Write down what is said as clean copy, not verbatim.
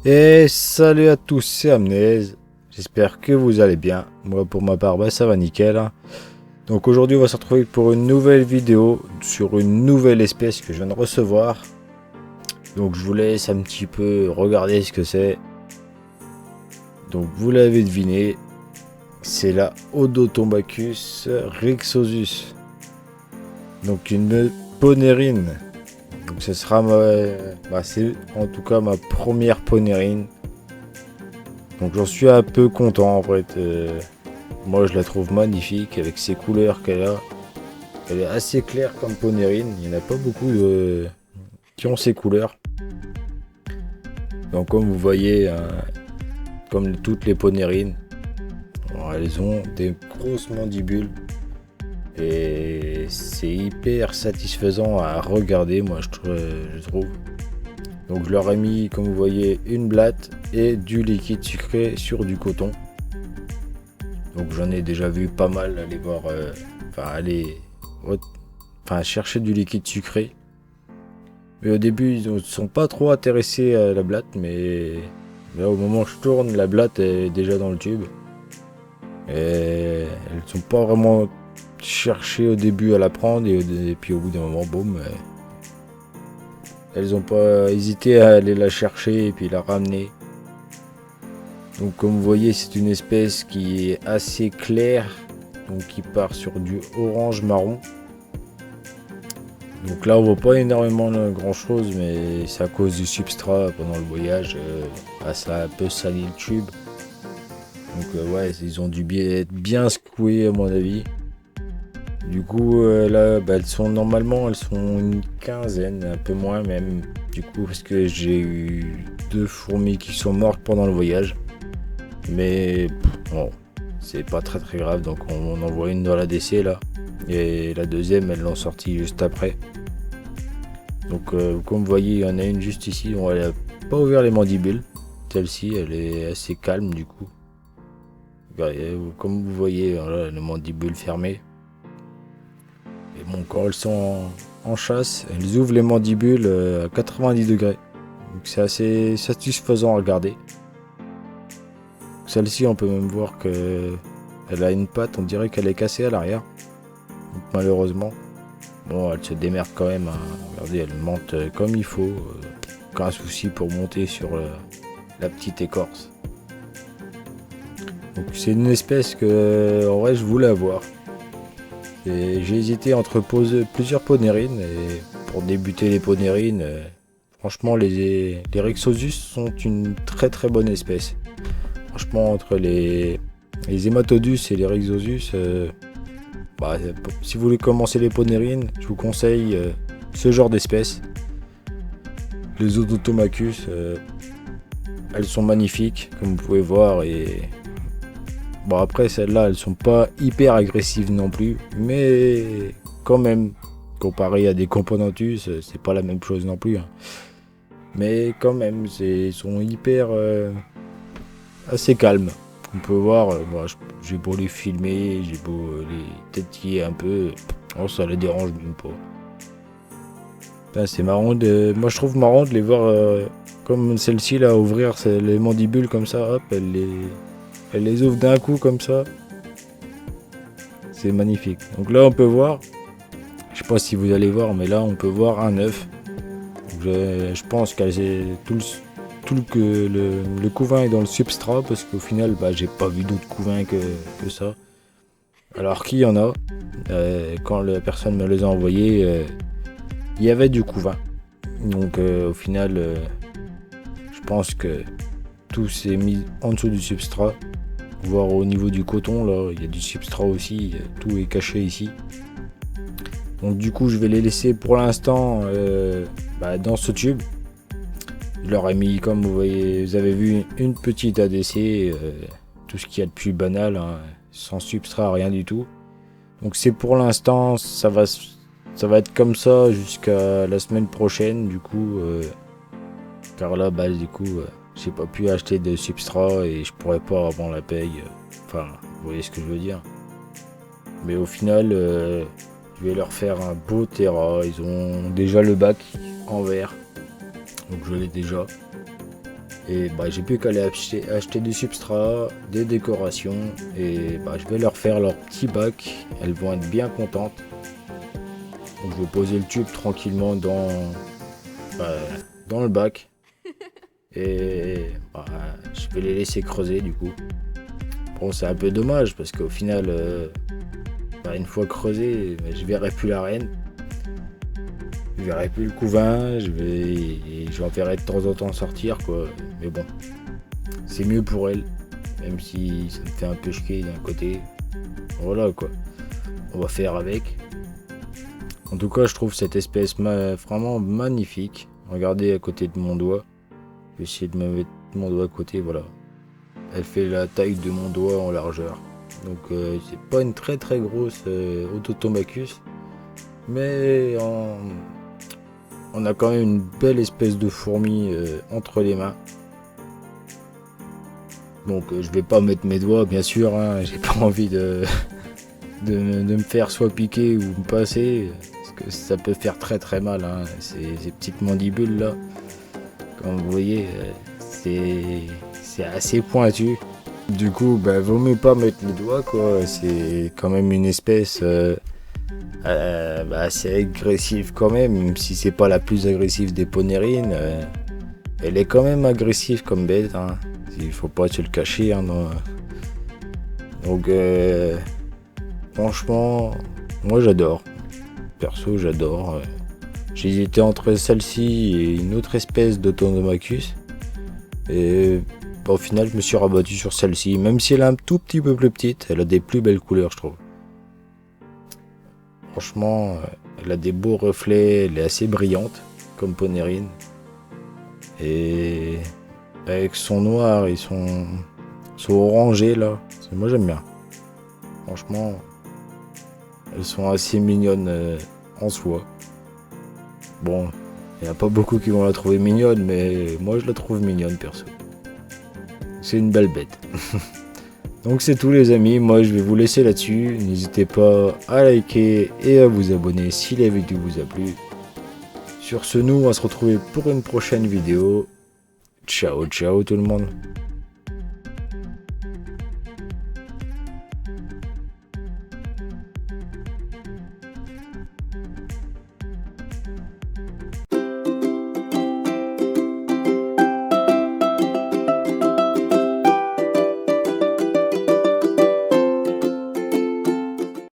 Et salut à tous, c'est Amnez. J'espère que vous allez bien. Moi, pour ma part, ça va nickel, hein. Donc aujourd'hui, on va se retrouver pour une nouvelle vidéo sur une nouvelle espèce que je viens de recevoir. Donc je vous laisse un petit peu regarder ce que c'est. Donc vous l'avez deviné, c'est la Odotombacus rixosus. Donc une ponérine. Donc ce sera c'est en tout cas ma première ponérine. Donc j'en suis un peu content en fait. Moi je la trouve magnifique avec ses couleurs qu'elle a. Elle est assez claire comme ponérine. Il n'y en a pas beaucoup qui ont ces couleurs. Donc comme vous voyez, comme toutes les ponérines, elles ont des grosses mandibules. Et c'est hyper satisfaisant à regarder, moi je trouve. Donc je leur ai mis, comme vous voyez, une blatte et du liquide sucré sur du coton. Donc j'en ai déjà vu pas mal aller voir, chercher du liquide sucré. Mais au début ils ne sont pas trop intéressés à la blatte, mais là au moment où je tourne, la blatte est déjà dans le tube. Et elles sont pas vraiment cherchées au début à la prendre et puis au bout d'un moment, boum. Elles ont pas hésité à aller la chercher et puis la ramener. Donc comme vous voyez, c'est une espèce qui est assez claire, donc qui part sur du orange marron. Donc là on voit pas énormément grand chose, mais c'est à cause du substrat pendant le voyage, ça a un peu sali le tube. Donc ils ont dû être bien secoués à mon avis. Du coup là elles sont une quinzaine, un peu moins même, du coup parce que j'ai eu 2 fourmis qui sont mortes pendant le voyage. Mais bon, c'est pas très grave, donc on envoie une dans la décès là. Et la deuxième elle l'ont sortie juste après. Donc comme vous voyez, il y en a une juste ici, elle a pas ouvert les mandibules. Celle-ci elle est assez calme du coup. Comme vous voyez, là, les mandibules fermées. Et bon, quand elles sont en chasse, elles ouvrent les mandibules à 90 degrés. Donc c'est assez satisfaisant à regarder. Celle-ci, on peut même voir que elle a une patte, on dirait qu'elle est cassée à l'arrière. Donc malheureusement, bon, elle se démerde quand même, hein. Regardez, elle monte comme il faut. Aucun souci pour monter sur la petite écorce. Donc c'est une espèce que en vrai je voulais avoir. Et j'ai hésité entre plusieurs ponérines, et pour débuter les ponérines, franchement les Rixosus sont une très bonne espèce. Franchement entre les Hématodus et les Rixosus, si vous voulez commencer les ponérines, je vous conseille ce genre d'espèces. Les Odotomacus, elles sont magnifiques comme vous pouvez voir, et bon après celles-là elles sont pas hyper agressives non plus, mais quand même comparé à des Componentus c'est pas la même chose non plus, hein. Mais quand même ils sont hyper assez calmes. On peut voir, j'ai beau les filmer, j'ai beau les tétiller un peu, ça les dérange même pas. Là, c'est marrant moi je trouve marrant de les voir comme celle-ci là, ouvrir les mandibules comme ça, hop, elle les ouvre d'un coup comme ça. C'est magnifique. Donc là on peut voir, je sais pas si vous allez voir, mais là on peut voir un œuf. Je pense que le couvain est dans le substrat, parce qu'au final j'ai pas vu d'autres couvains que ça. Alors qu'il y en a, quand la personne me les a envoyés, il y avait du couvain. Donc au final je pense que tout s'est mis en dessous du substrat, voire au niveau du coton là, il y a du substrat aussi, tout est caché ici. Donc du coup je vais les laisser pour l'instant dans ce tube. Je leur ai mis, comme vous avez vu, une petite ADC, tout ce qu'il y a de plus banal, hein, sans substrat, rien du tout. Donc c'est pour l'instant, ça va être comme ça jusqu'à la semaine prochaine du coup, car là j'ai pas pu acheter de substrat et je pourrais pas avant la paye. Enfin, vous voyez ce que je veux dire. Mais au final, je vais leur faire un beau terra. Ils ont déjà le bac en verre, donc je l'ai déjà. Et bah, j'ai plus qu'à aller acheter du substrat, des décorations, et bah, je vais leur faire leur petit bac. Elles vont être bien contentes. Donc je vais poser le tube tranquillement bah, dans le bac. Et bah, je vais les laisser creuser du coup. Bon, c'est un peu dommage parce qu'au final, bah, une fois creusé, je verrai plus la reine. Je verrai plus le couvain, j'en verrai de temps en temps sortir quoi. Mais bon, c'est mieux pour elle, même si ça me fait un peu chier d'un côté. Voilà quoi, on va faire avec. En tout cas, je trouve cette espèce vraiment magnifique. Regardez à côté de mon doigt. Je vais essayer de me mettre mon doigt à côté, voilà. Elle fait la taille de mon doigt en largeur. Donc c'est pas une très très grosse Autotomacus. Mais on a quand même une belle espèce de fourmi entre les mains. Donc je vais pas mettre mes doigts bien sûr, hein, j'ai pas envie de me faire soit piquer ou me passer. Parce que ça peut faire très très mal, hein, ces petites mandibules là. Comme vous voyez, c'est assez pointu. Du coup, bah, vaut mieux pas mettre les doigts quoi. C'est quand même une espèce bah, assez agressive quand même si c'est pas la plus agressive des ponérines. Elle est quand même agressive comme bête, hein. Il faut pas se le cacher. Hein, donc, franchement, moi j'adore. Perso, j'adore. J'hésitais entre celle-ci et une autre espèce d'Autonomacus. Et au final, je me suis rabattu sur celle-ci. Même si elle est un tout petit peu plus petite, elle a des plus belles couleurs, je trouve. Franchement, elle a des beaux reflets, elle est assez brillante, comme Ponérine. Et avec son noir et son orangé là, moi j'aime bien. Franchement, elles sont assez mignonnes en soi. Bon, il n'y a pas beaucoup qui vont la trouver mignonne, mais moi je la trouve mignonne perso. C'est une belle bête. Donc c'est tout les amis, moi je vais vous laisser là-dessus. N'hésitez pas à liker et à vous abonner si la vidéo vous a plu. Sur ce, nous on va se retrouver pour une prochaine vidéo. Ciao ciao tout le monde.